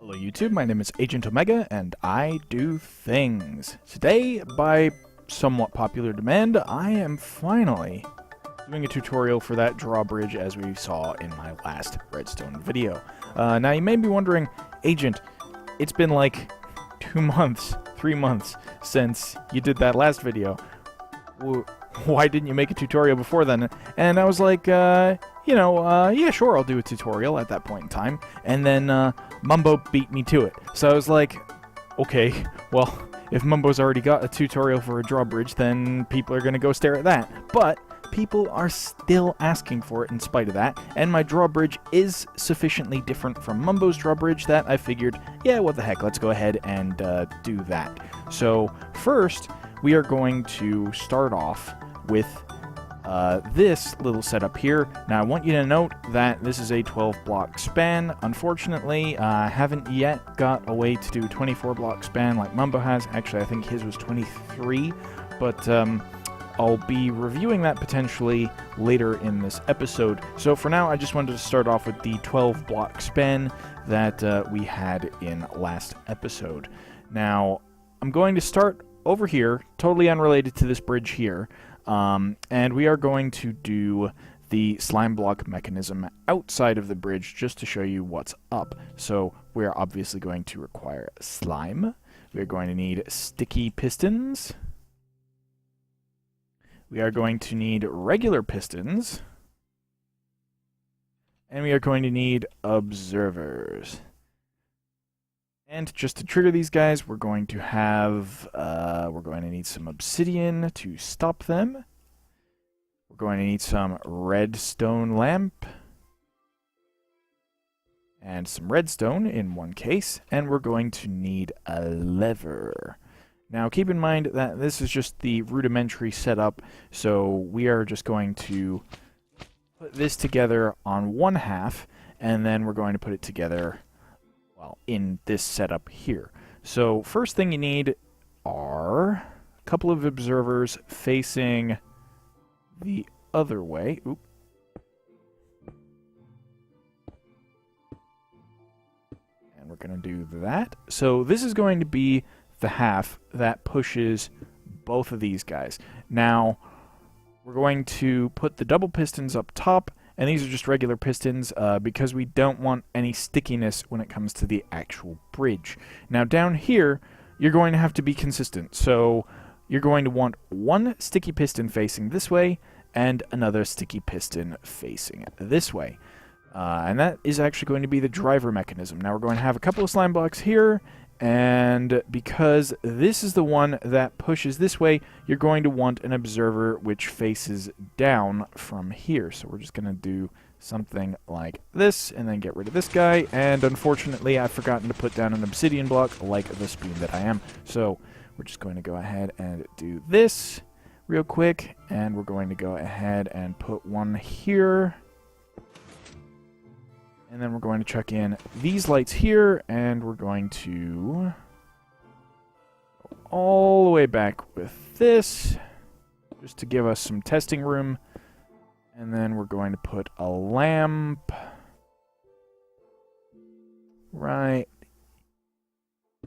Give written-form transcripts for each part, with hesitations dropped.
Hello YouTube, my name is Agent Omega, and I do things. Today, by somewhat popular demand, I am finally doing a tutorial for that drawbridge as we saw in my last Redstone video. Now you may be wondering, Agent, it's been like 2 months, 3 months since you did that last video. Why didn't you make a tutorial before then? And I was like, yeah, sure, I'll do a tutorial at that point in time. And then Mumbo beat me to it. So I was like, okay, well, if Mumbo's already got a tutorial for a drawbridge, then people are going to go stare at that. But people are still asking for it in spite of that, and my drawbridge is sufficiently different from Mumbo's drawbridge that I figured, yeah, what the heck, let's go ahead and do that. So first, we are going to start off with this little setup here. Now I want you to note that this is a 12 block span. Unfortunately, I haven't yet got a way to do 24 block span like Mumbo has. Actually, I think his was 23, but I'll be reviewing that potentially later in this episode. So for now, I just wanted to start off with the 12 block span that we had in last episode. Now, I'm going to start over here, totally unrelated to this bridge here, and we are going to do the slime block mechanism outside of the bridge just to show you what's up. So we're obviously going to require slime. We're going to need sticky pistons. We are going to need regular pistons. And we are going to need observers. And just to trigger these guys, we're going to have, we're going to need some obsidian to stop them. We're going to need some redstone lamp. And some redstone in one case. And we're going to need a lever. Now keep in mind that this is just the rudimentary setup, so we are just going to put this together on one half, and then we're going to put it together, well, in this setup here. So first thing you need are a couple of observers facing the other way. Oop. And we're going to do that. So this is going to be the half that pushes both of these guys. Now, we're going to put the double pistons up top, and these are just regular pistons because we don't want any stickiness when it comes to the actual bridge. Now, down here, you're going to have to be consistent. So, you're going to want one sticky piston facing this way, and another sticky piston facing this way. And that is actually going to be the driver mechanism. Now, we're going to have a couple of slime blocks here, and because this is the one that pushes this way, you're going to want an observer which faces down from here. So we're just going to do something like this, and then get rid of this guy. And unfortunately, I've forgotten to put down an obsidian block like the spoon that I am. So we're just going to go ahead and do this real quick. And we're going to go ahead and put one here. And then we're going to chuck in these lights here, and we're going to go all the way back with this, just to give us some testing room. And then we're going to put a lamp right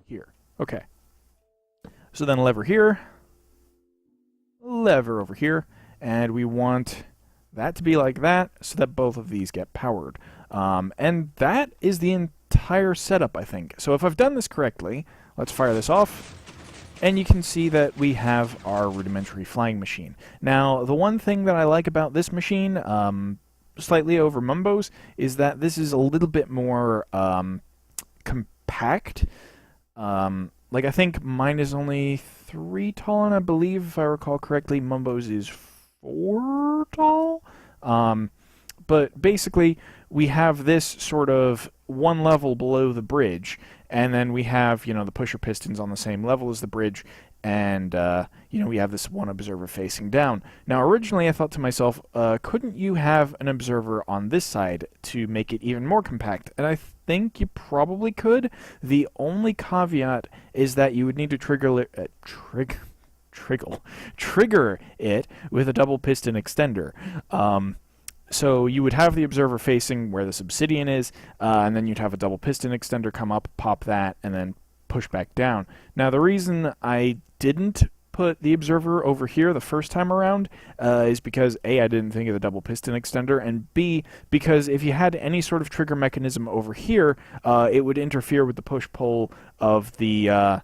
here. Okay. So then lever here, lever over here, and we want that to be like that so that both of these get powered. And that is the entire setup, I think. So if I've done this correctly, let's fire this off. And you can see that we have our rudimentary flying machine. Now, the one thing that I like about this machine, slightly over Mumbo's, is that this is a little bit more compact. Like, I think mine is only 3 tall, and I believe, if I recall correctly, Mumbo's is 4 tall. But basically, we have this sort of one level below the bridge, and then we have, the pusher pistons on the same level as the bridge, and, we have this one observer facing down. Now, originally, I thought to myself, couldn't you have an observer on this side to make it even more compact? And I think you probably could. The only caveat is that you would need to trigger it with a double piston extender. So you would have the observer facing where this obsidian is, and then you'd have a double piston extender come up, pop that, and then push back down. Now the reason I didn't put the observer over here the first time around is because A, I didn't think of the double piston extender, and B, because if you had any sort of trigger mechanism over here, it would interfere with the push-pull of the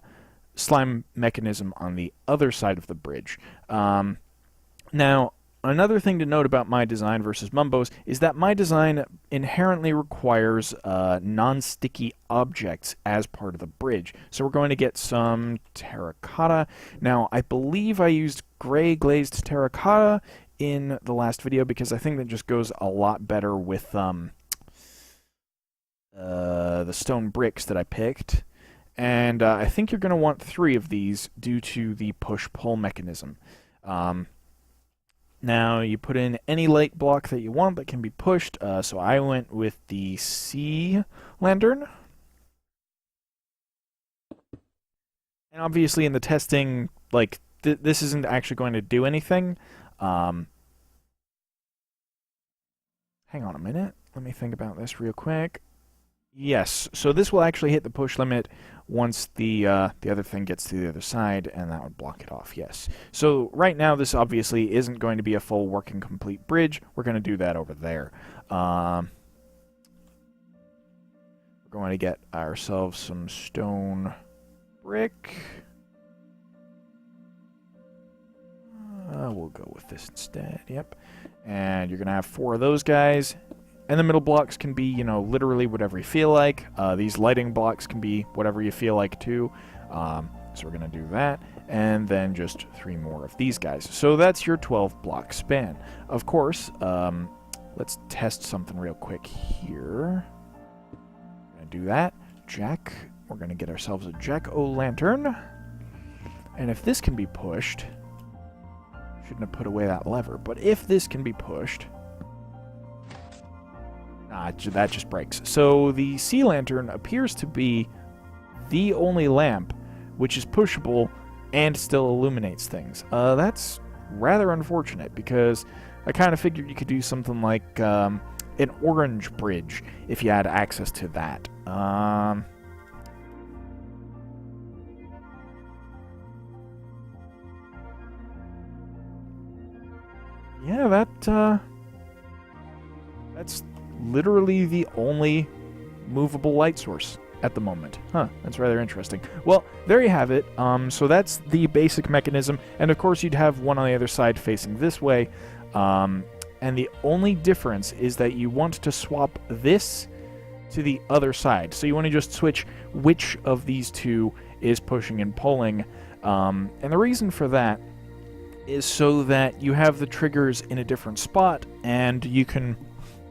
slime mechanism on the other side of the bridge. Now, another thing to note about my design versus Mumbo's is that my design inherently requires non-sticky objects as part of the bridge. So we're going to get some terracotta. Now, I believe I used gray glazed terracotta in the last video because I think that just goes a lot better with the stone bricks that I picked. And I think you're going to want 3 of these due to the push-pull mechanism. Now, you put in any light block that you want that can be pushed, so I went with the sea lantern. And obviously in the testing, like, this isn't actually going to do anything. Hang on a minute. Let me think about this real quick. Yes, so this will actually hit the push limit once the other thing gets to the other side, and that would block it off, yes. So right now, this obviously isn't going to be a full working complete bridge. We're going to do that over there. We're going to get ourselves some stone brick. We'll go with this instead, yep. And you're going to have 4 of those guys. And the middle blocks can be, you know, literally whatever you feel like. These lighting blocks can be whatever you feel like, too. So we're going to do that. And then just 3 more of these guys. So that's your 12-block span. Of course, let's test something real quick here. We're going to do that. Jack. We're going to get ourselves a jack-o'-lantern. And if this can be pushed... Shouldn't have put away that lever. But if this can be pushed... that just breaks. So the sea lantern appears to be the only lamp which is pushable and still illuminates things. That's rather unfortunate because I kind of figured you could do something like an orange bridge if you had access to that. Yeah, that's literally the only movable light source at the moment. Huh, that's rather interesting. Well, there you have it. So that's the basic mechanism, and of course you'd have one on the other side facing this way, and the only difference is that you want to swap this to the other side. So you want to just switch which of these two is pushing and pulling, and the reason for that is so that you have the triggers in a different spot, and you can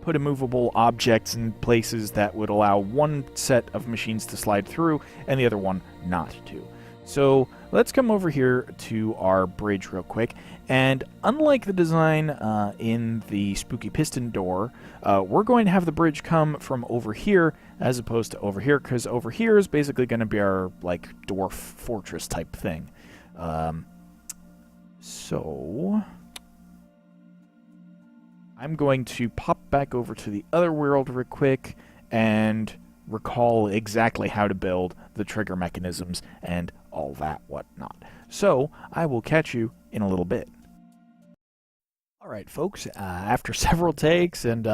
put immovable objects in places that would allow one set of machines to slide through and the other one not to. So let's come over here to our bridge real quick, and unlike the design in the Spooky Piston Door, we're going to have the bridge come from over here as opposed to over here, because over here is basically going to be our like dwarf fortress type thing. So I'm going to pop back over to the other world real quick and recall exactly how to build the trigger mechanisms and all that whatnot. So I will catch you in a little bit. Alright folks, after several takes and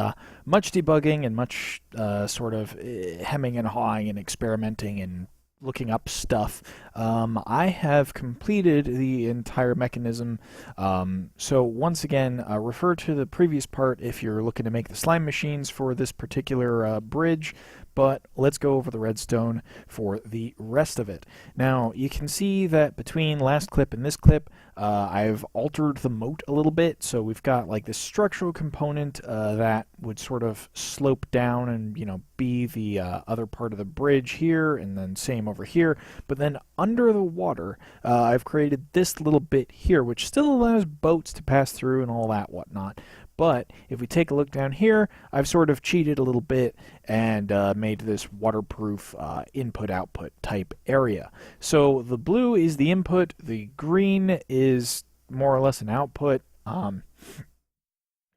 much debugging and much sort of hemming and hawing and experimenting and looking up stuff, I have completed the entire mechanism. So once again, refer to the previous part if you're looking to make the slime machines for this particular bridge, but let's go over the redstone for the rest of it. Now, you can see that between last clip and this clip, I've altered the moat a little bit, so we've got like this structural component that would sort of slope down and, you know, be the other part of the bridge here, and then same over here. But then under the water, I've created this little bit here, which still allows boats to pass through and all that whatnot. But if we take a look down here, I've sort of cheated a little bit and made this waterproof input-output type area. So the blue is the input, the green is more or less an output.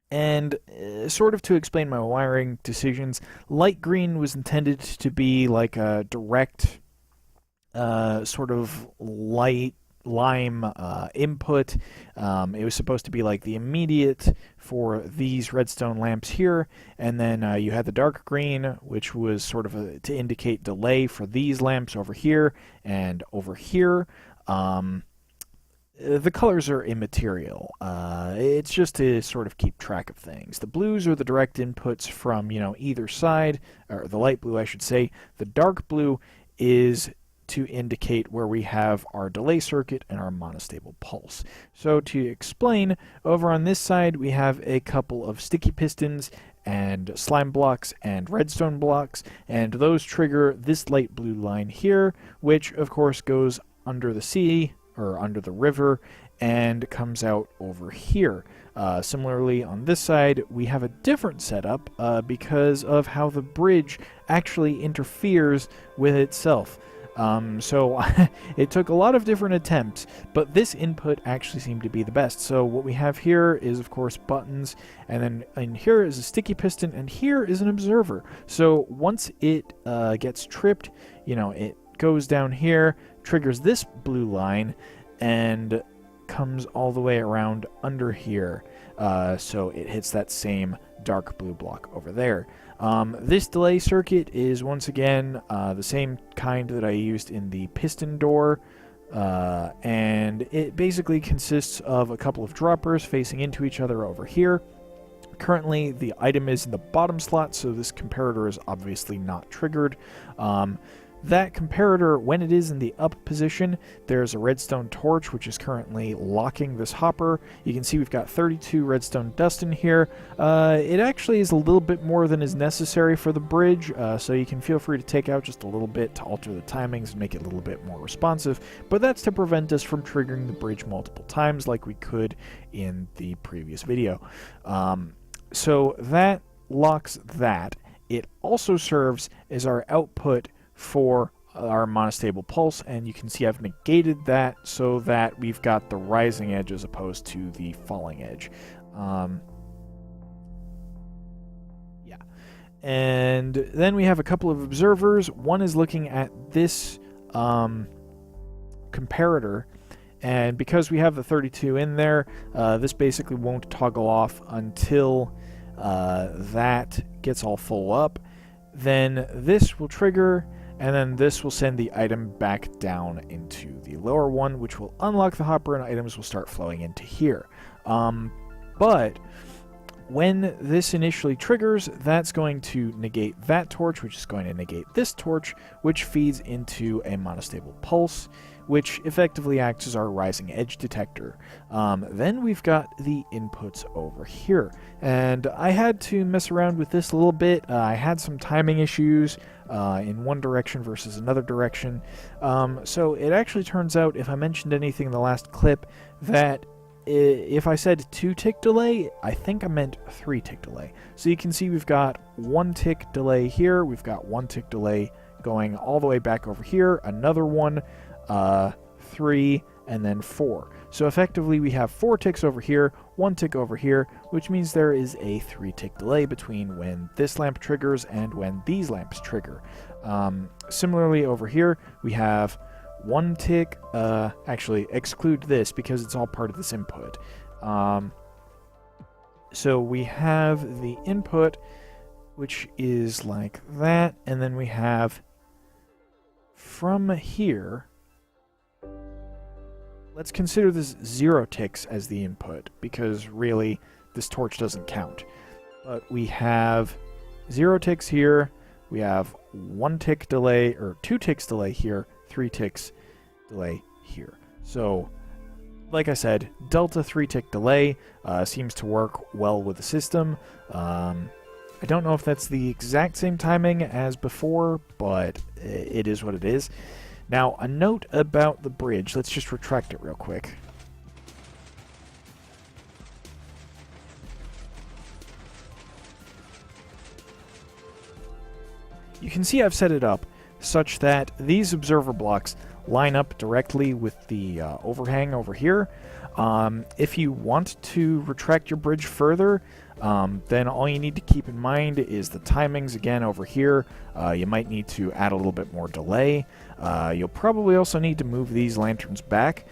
And sort of to explain my wiring decisions, light green was intended to be like a direct sort of light lime input. It was supposed to be like the immediate for these redstone lamps here, and then you had the dark green, which was sort of to indicate delay for these lamps over here and over here. The colors are immaterial. It's just to sort of keep track of things. The blues are the direct inputs from, either side, or the light blue, I should say. The dark blue is to indicate where we have our delay circuit and our monostable pulse. So to explain, over on this side we have a couple of sticky pistons and slime blocks and redstone blocks, and those trigger this light blue line here, which of course goes under the sea, or under the river, and comes out over here. Similarly, on this side, we have a different setup because of how the bridge actually interferes with itself. So it took a lot of different attempts, but this input actually seemed to be the best. So what we have here is, of course, buttons, and then in here is a sticky piston, and here is an observer. So once it gets tripped, it goes down here, triggers this blue line, and comes all the way around under here. So it hits that same dark blue block over there. This delay circuit is once again the same kind that I used in the piston door, and it basically consists of a couple of droppers facing into each other over here. Currently the item is in the bottom slot, so this comparator is obviously not triggered. That comparator, when it is in the up position, there's a redstone torch which is currently locking this hopper. You can see we've got 32 redstone dust in here. It actually is a little bit more than is necessary for the bridge, so you can feel free to take out just a little bit to alter the timings and make it a little bit more responsive, but that's to prevent us from triggering the bridge multiple times like we could in the previous video. So that locks that. It also serves as our output for our monostable pulse, and you can see I've negated that so that we've got the rising edge as opposed to the falling edge. Yeah. And then we have a couple of observers. One is looking at this comparator, and because we have the 32 in there, this basically won't toggle off until that gets all full up. Then this will trigger, and then this will send the item back down into the lower one, which will unlock the hopper, and items will start flowing into here. But when this initially triggers, that's going to negate that torch, which is going to negate this torch, which feeds into a monostable pulse, which effectively acts as our rising edge detector. Then we've got the inputs over here, and I had to mess around with this a little bit. I had some timing issues in one direction versus another direction. So it actually turns out, if I mentioned anything in the last clip, that if I said 2-tick delay, I think I meant 3-tick delay. So you can see we've got 1-tick delay here, we've got 1-tick delay going all the way back over here, another one, 3, and then 4. So effectively we have 4 ticks over here, 1 tick over here, which means there is a 3-tick delay between when this lamp triggers and when these lamps trigger. Similarly over here we have 1 tick, actually exclude this because it's all part of this input. So we have the input, which is like that, and then we have from here, let's consider this 0 ticks as the input, because really this torch doesn't count. But we have 0 ticks here, we have 1 tick delay, or 2 ticks delay here, 3 ticks delay here. So, like I said, delta 3-tick delay seems to work well with the system. I don't know if that's the exact same timing as before, but it is what it is. Now, a note about the bridge. Let's just retract it real quick. You can see I've set it up such that these observer blocks line up directly with the overhang over here. If you want to retract your bridge further, then all you need to keep in mind is the timings again over here. You might need to add a little bit more delay. You'll probably also need to move these lanterns back,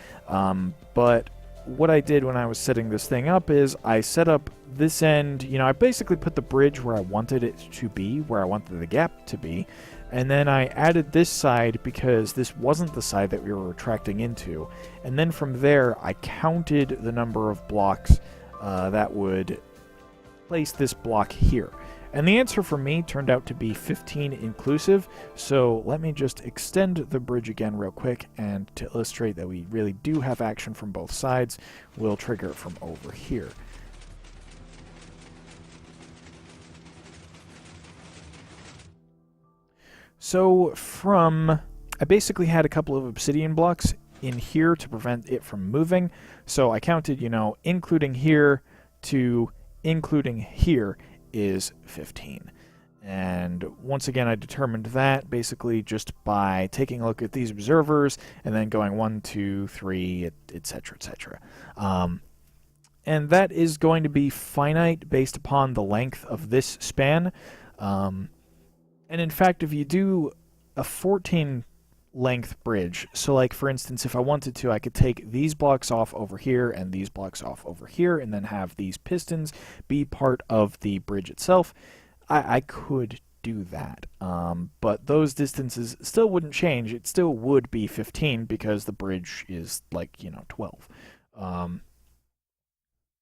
but what I did when I was setting this thing up is I set up this end, I basically put the bridge where I wanted it to be, where I wanted the gap to be, and then I added this side because this wasn't the side that we were retracting into, and then from there I counted the number of blocks that would place this block here. And the answer for me turned out to be 15 inclusive, so let me just extend the bridge again real quick, and to illustrate that we really do have action from both sides, we'll trigger it from over here. So I basically had a couple of obsidian blocks in here to prevent it from moving, so I counted, including here to including here is 15. And once again, I determined that basically just by taking a look at these observers and then going 1, 2, 3, etc., etc. And that is going to be finite based upon the length of this span. And in fact, if you do a 14 length bridge, so like for instance, if I wanted to, I could take these blocks off over here and these blocks off over here and then have these pistons be part of the bridge itself. I could do that, but those distances still wouldn't change. It still would be 15 because the bridge is like 12. And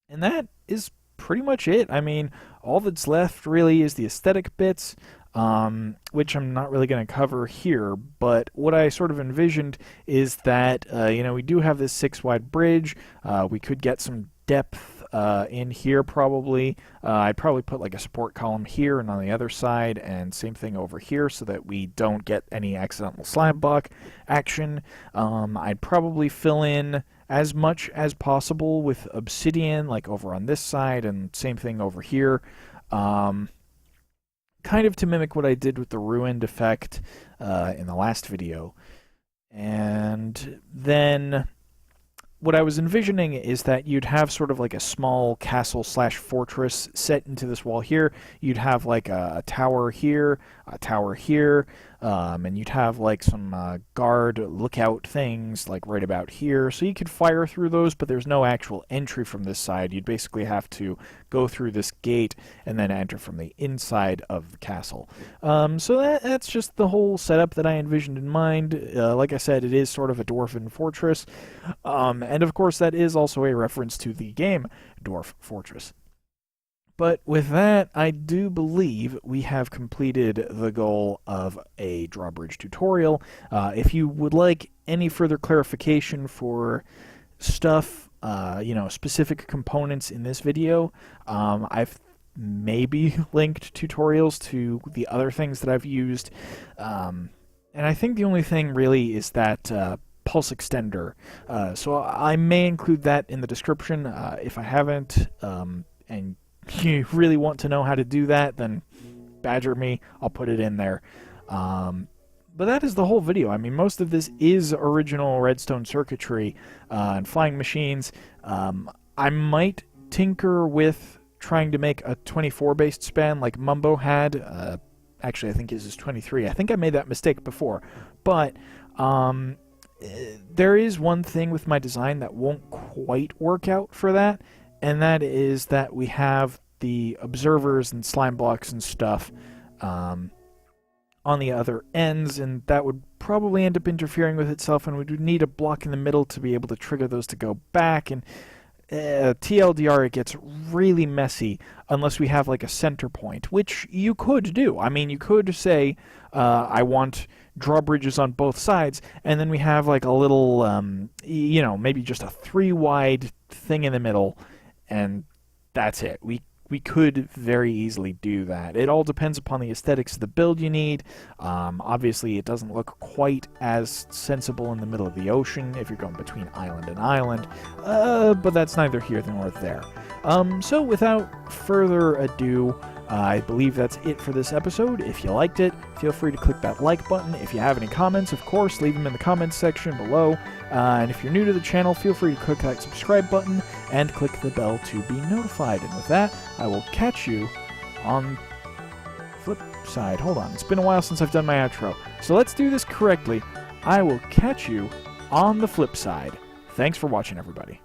that is pretty much it. I mean, all that's left really is the aesthetic bits, which I'm not really going to cover here, but what I sort of envisioned is that, we do have this 6-wide bridge. We could get some depth in here probably. I'd probably put like a support column here and on the other side, and same thing over here so that we don't get any accidental slime block action. I'd probably fill in as much as possible with obsidian, like over on this side, and same thing over here. Kind of to mimic what I did with the ruined effect in the last video. And then what I was envisioning is that you'd have sort of like a small castle slash fortress set into this wall here. You'd have like a tower here, and you'd have like some guard lookout things like right about here. So you could fire through those, but there's no actual entry from this side. You'd basically have to go through this gate and then enter from the inside of the castle. So that's just the whole setup that I envisioned in mind. Like I said, it is sort of a dwarven fortress. And of course, that is also a reference to the game Dwarf Fortress. But with that, I do believe we have completed the goal of a Drawbridge tutorial. If you would like any further clarification for stuff, specific components in this video, I've maybe linked tutorials to the other things that I've used. And I think the only thing really is that pulse extender. So I may include that in the description. If I haven't, and you really want to know how to do that, then badger me. I'll put it in there. But that is the whole video. I mean, most of this is original redstone circuitry and flying machines. I might tinker with trying to make a 24-based span like Mumbo had. Actually, I think his is 23. I think I made that mistake before. But there is one thing with my design that won't quite work out for that, and that is that we have the observers and slime blocks and stuff on the other ends, and that would probably end up interfering with itself, and we would need a block in the middle to be able to trigger those to go back, and TLDR, it gets really messy unless we have like a center point, which you could do. I mean, you could say, I want drawbridges on both sides, and then we have like a little, maybe just a 3-wide thing in the middle, and that's it. We could very easily do that. It all depends upon the aesthetics of the build you need. Obviously, it doesn't look quite as sensible in the middle of the ocean if you're going between island and island, but that's neither here nor there. So without further ado, I believe that's it for this episode. If you liked it, feel free to click that like button. If you have any comments, of course, leave them in the comments section below. And if you're new to the channel, feel free to click that subscribe button and click the bell to be notified. And with that, I will catch you on flip side. Hold on, it's been a while since I've done my outro. So let's do this correctly. I will catch you on the flip side. Thanks for watching, everybody.